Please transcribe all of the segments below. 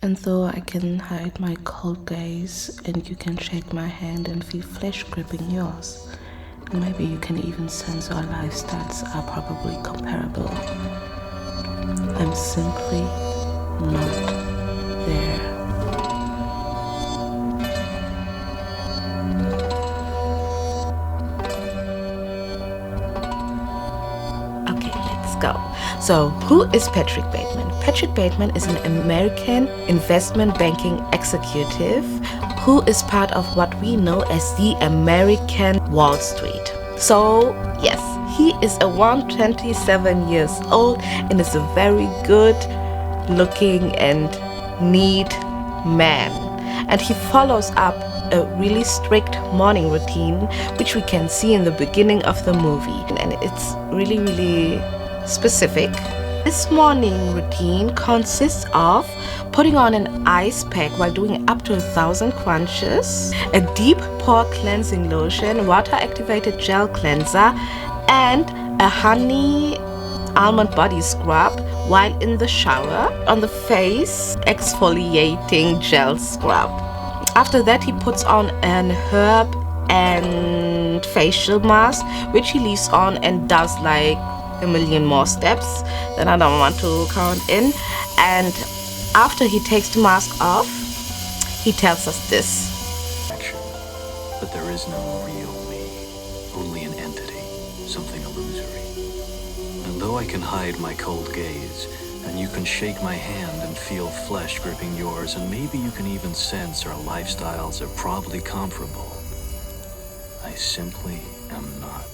And though I can hide my cold gaze and you can shake my hand and feel flesh gripping yours, and maybe you can even sense our lifestyles are probably comparable, I'm simply not there. Okay, let's go. So, who is Patrick Bateman? Patrick Bateman is an American investment banking executive who is part of what we know as the American Wall Street. So, yes, he is a 127 years old and is a very good looking and neat man. And he follows up a really strict morning routine, which we can see in the beginning of the movie. And it's really, really specific. This morning routine consists of putting on an ice pack while doing up to 1,000 crunches, a deep pore cleansing lotion, water activated gel cleanser, and a honey almond body scrub while in the shower. On the face, exfoliating gel scrub. After that, he puts on an herb and facial mask, which he leaves on and does like a million more steps that I don't want to count in. And after he takes the mask off, he tells us this. But there is no real me, only an entity, something illusory. And though I can hide my cold gaze, and you can shake my hand and feel flesh gripping yours, and maybe you can even sense our lifestyles are probably comparable, I simply am not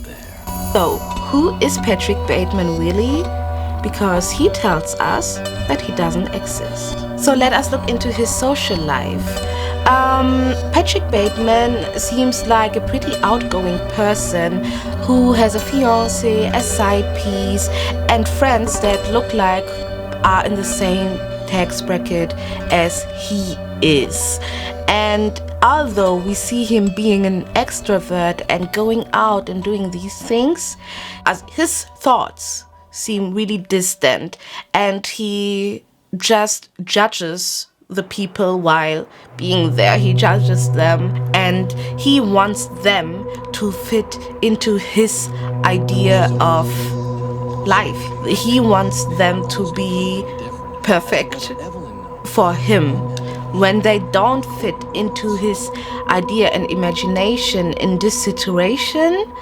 there. So, who is Patrick Bateman really? Because he tells us that he doesn't exist. So let us look into his social life. Patrick Bateman seems like a pretty outgoing person who has a fiancé, a side piece, and friends that look like are in the same tax bracket as he is. And although we see him being an extrovert and going out and doing these things, as his thoughts seem really distant, and he just judges the people while being there. He judges them and he wants them to fit into his idea of life. He wants them to be perfect for him. When they don't fit into his idea and imagination in this situation,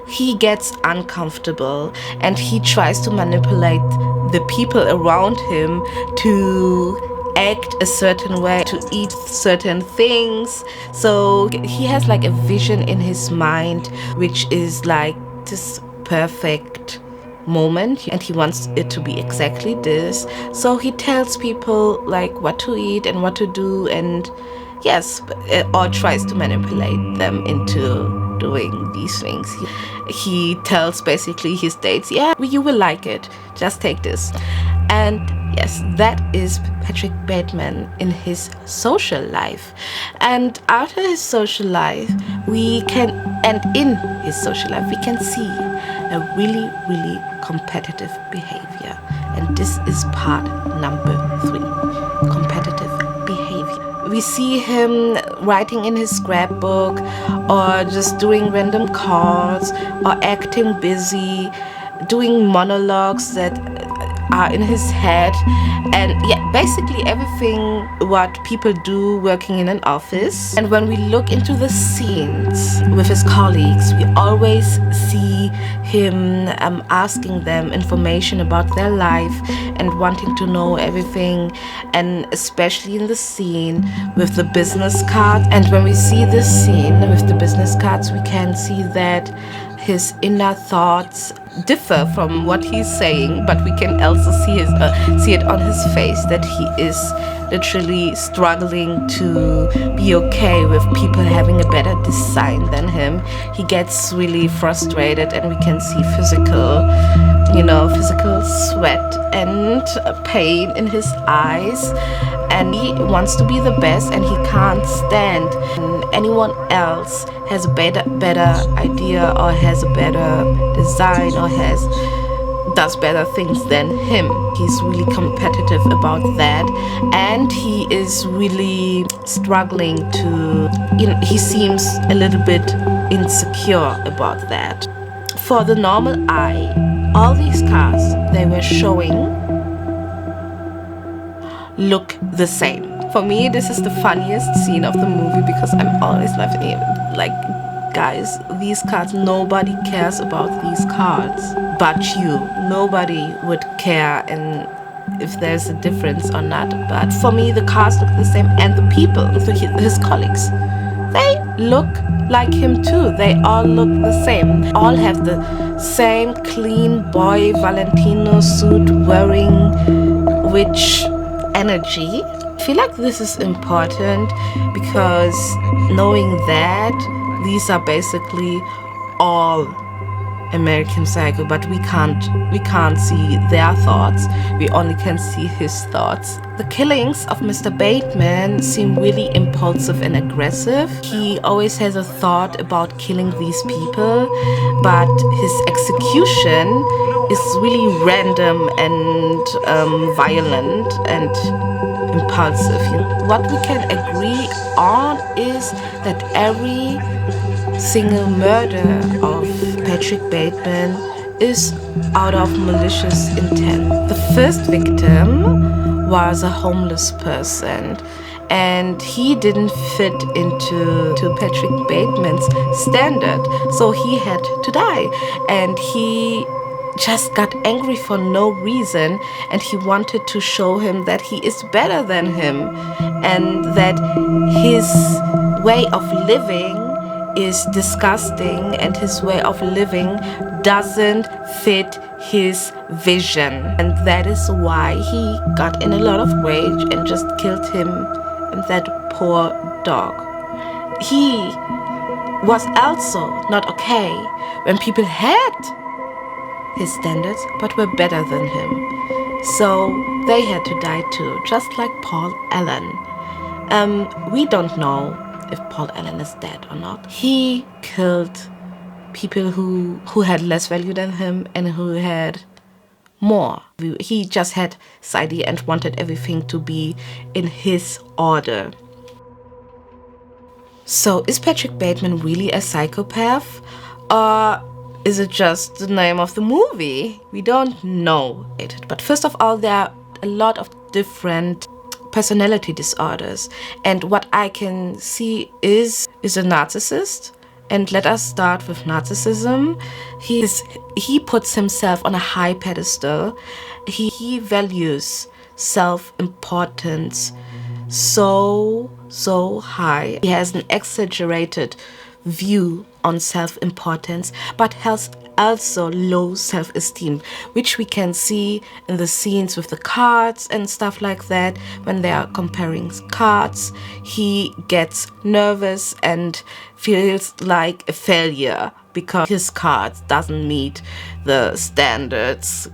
he gets uncomfortable and he tries to manipulate the people around him to act a certain way, to eat certain things. So he has like a vision in his mind, which is like this perfect moment, and he wants it to be exactly this. So he tells people like what to eat and what to do, and yes, or tries to manipulate them into doing these things. He tells basically his dates, yeah, you will like it, just take this. And yes, that is Patrick Bateman in his social life. And after his social life, and in his social life, we can see a really, really competitive behavior. And this is part number 3, competitive behavior. We see him writing in his scrapbook, or just doing random cards, or acting busy, doing monologues that are in his head, and yeah, basically everything what people do working in an office. And when we look into the scenes with his colleagues, we always see him asking them information about their life and wanting to know everything, and especially in the scene with the business cards. And when we see this scene with the business cards, we can see that his inner thoughts differ from what he's saying, but we can also see it on his face that he is literally struggling to be okay with people having a better design than him. He gets really frustrated, and we can see physical sweat and pain in his eyes. And he wants to be the best, and he can't stand anyone else has a better idea, or has a better design, or has does better things than him. He's really competitive about that, and he is really struggling to, he seems a little bit insecure about that. For the normal eye, all these cars they were showing look the same. For me, this is the funniest scene of the movie because I'm always laughing. Like, guys, these cards, nobody cares about these cards but you. Nobody would care and if there's a difference or not. But for me, the cars look the same, and the people, his colleagues, they look like him too. They all look the same. All have the same clean boy Valentino suit wearing, which energy. I feel like this is important because knowing that these are basically all American Psycho, but we can't see their thoughts. We only can see his thoughts. The killings of Mr. Bateman seem really impulsive and aggressive. He always has a thought about killing these people, but his execution is really random and violent and impulsive. What we can agree on is that every single murder of Patrick Bateman is out of malicious intent. The first victim was a homeless person, and he didn't fit into Patrick Bateman's standard, so he had to die. And he just got angry for no reason, and he wanted to show him that he is better than him and that his way of living is disgusting and his way of living doesn't fit his vision. And that is why he got in a lot of rage and just killed him and that poor dog. He was also not okay when people had his standards but were better than him. So they had to die too, just like Paul Allen. We don't know if Paul Allen is dead or not. He killed people who had less value than him and who had more. He just had this idea and wanted everything to be in his order. So is Patrick Bateman really a psychopath? Or is it just the name of the movie? We don't know it. But first of all, there are a lot of different personality disorders, and what I can see is a narcissist. And let us start with narcissism. He puts himself on a high pedestal. He values self-importance so high. He has an exaggerated view on self-importance, but has also low self-esteem, which we can see in the scenes with the cards and stuff like that. When they are comparing cards, he gets nervous and feels like a failure because his cards doesn't meet the standards,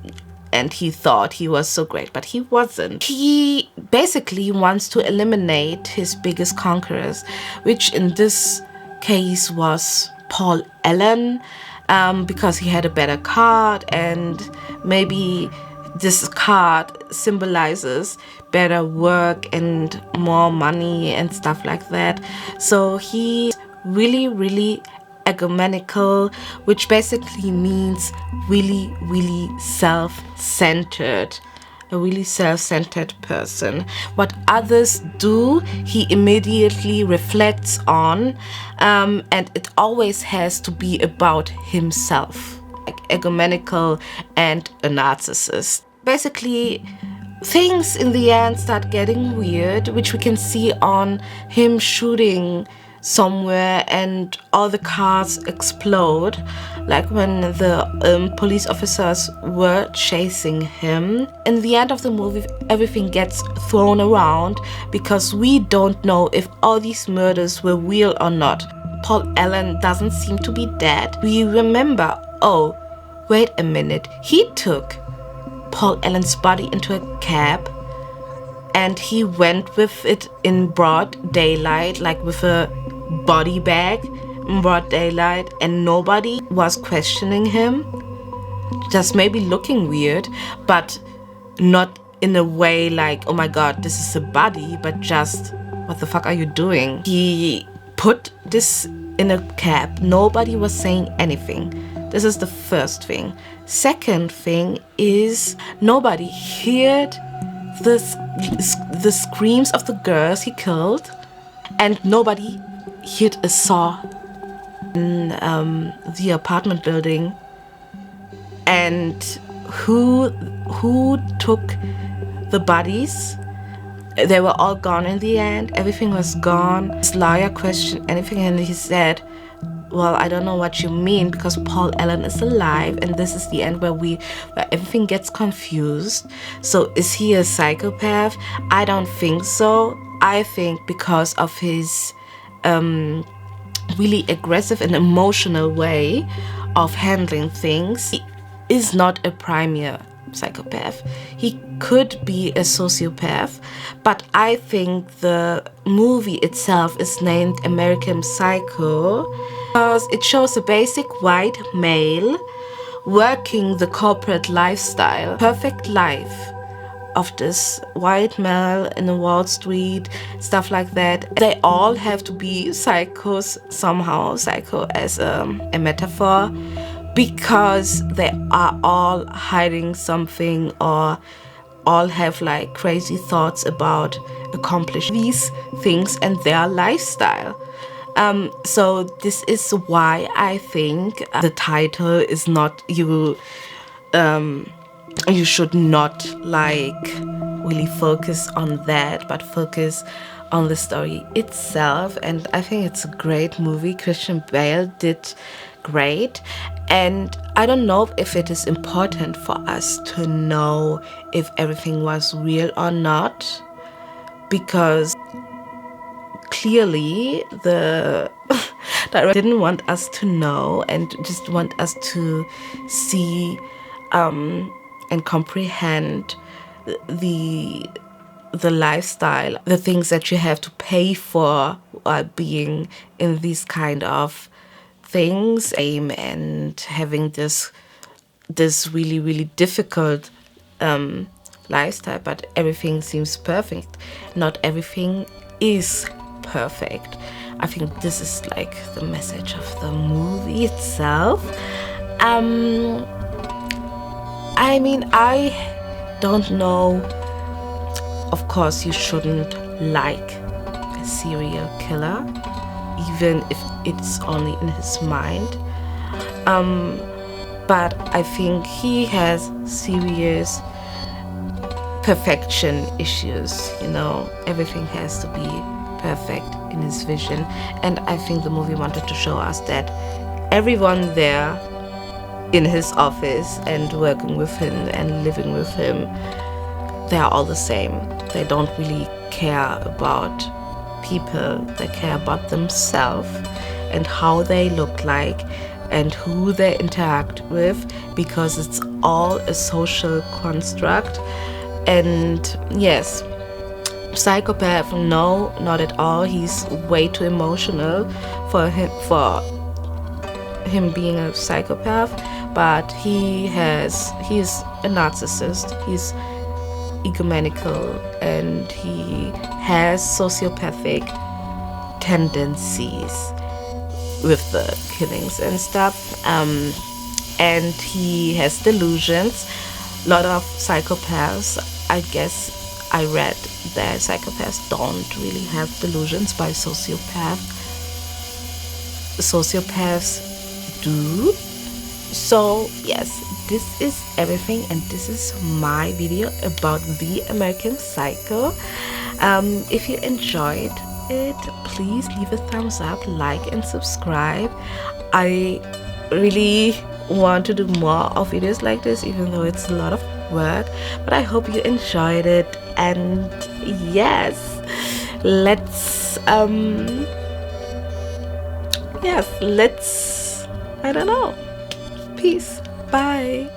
and he thought he was so great, but he wasn't. He basically wants to eliminate his biggest conquerors, which in this case was Paul Allen, because he had a better card, and maybe this card symbolizes better work and more money and stuff like that. So he's really egomaniacal, which basically means really self-centered. A really self-centered person. What others do, he immediately reflects on, and it always has to be about himself. Like egomaniacal and a narcissist. Basically, things in the end start getting weird, which we can see on him shooting somewhere and all the cars explode, like when the police officers were chasing him. In the end of the movie, everything gets thrown around because we don't know if all these murders were real or not. Paul Allen doesn't seem to be dead. We remember, oh, wait a minute, he took Paul Allen's body into a cab and he went with it in broad daylight, like with a body bag in broad daylight, and nobody was questioning him. just maybe looking weird, but not in a way like, oh my god, this is a body, but just, what the fuck are you doing? He put this in a cab. Nobody was saying anything. This is the first thing. Second thing is nobody heard the screams of the girls he killed, and nobody heard a saw in the apartment building. And who took the bodies? They were all gone in the end. Everything was gone. His lawyer questioned anything, and he said, well, I don't know what you mean, because Paul Allen is alive, and this is the end where everything gets confused. So is he a psychopath? I don't think so. I think because of his really aggressive and emotional way of handling things, he is not a premier psychopath. He could be a sociopath, but I think the movie itself is named American Psycho because it shows a basic white male working the corporate lifestyle, perfect life of this white male in Wall Street, stuff like that. They all have to be psychos somehow, psycho as a metaphor, because they are all hiding something or all have like crazy thoughts about accomplishing these things and their lifestyle. So this is why I think the title is not you should not like really focus on that, but focus on the story itself. And I think it's a great movie. Christian Bale did great, and I don't know if it is important for us to know if everything was real or not, because clearly the director didn't want us to know and just want us to see and comprehend the lifestyle, the things that you have to pay for being in these kind of things, and having this really, really difficult lifestyle. But everything seems perfect. Not everything is perfect. I think this is like the message of the movie itself. I mean, I don't know. Of course, you shouldn't like a serial killer, even if it's only in his mind. But I think he has serious perfection issues. You know, everything has to be perfect in his vision. And I think the movie wanted to show us that everyone there in his office and working with him and living with him, they are all the same. They don't really care about people. They care about themselves and how they look like and who they interact with, because it's all a social construct. And yes, psychopath, no, not at all. He's way too emotional for him being a psychopath, but he's a narcissist. He's egomaniacal, and he has sociopathic tendencies with the killings and stuff, and he has delusions. A lot of psychopaths, I guess I read that psychopaths don't really have delusions, but sociopaths do. So yes, this is everything, and this is my video about The American Psycho. If you enjoyed it, please leave a thumbs up, like and subscribe. I really want to do more of videos like this, even though it's a lot of work, but I hope you enjoyed it. And yes, let's I don't know. Peace. Bye.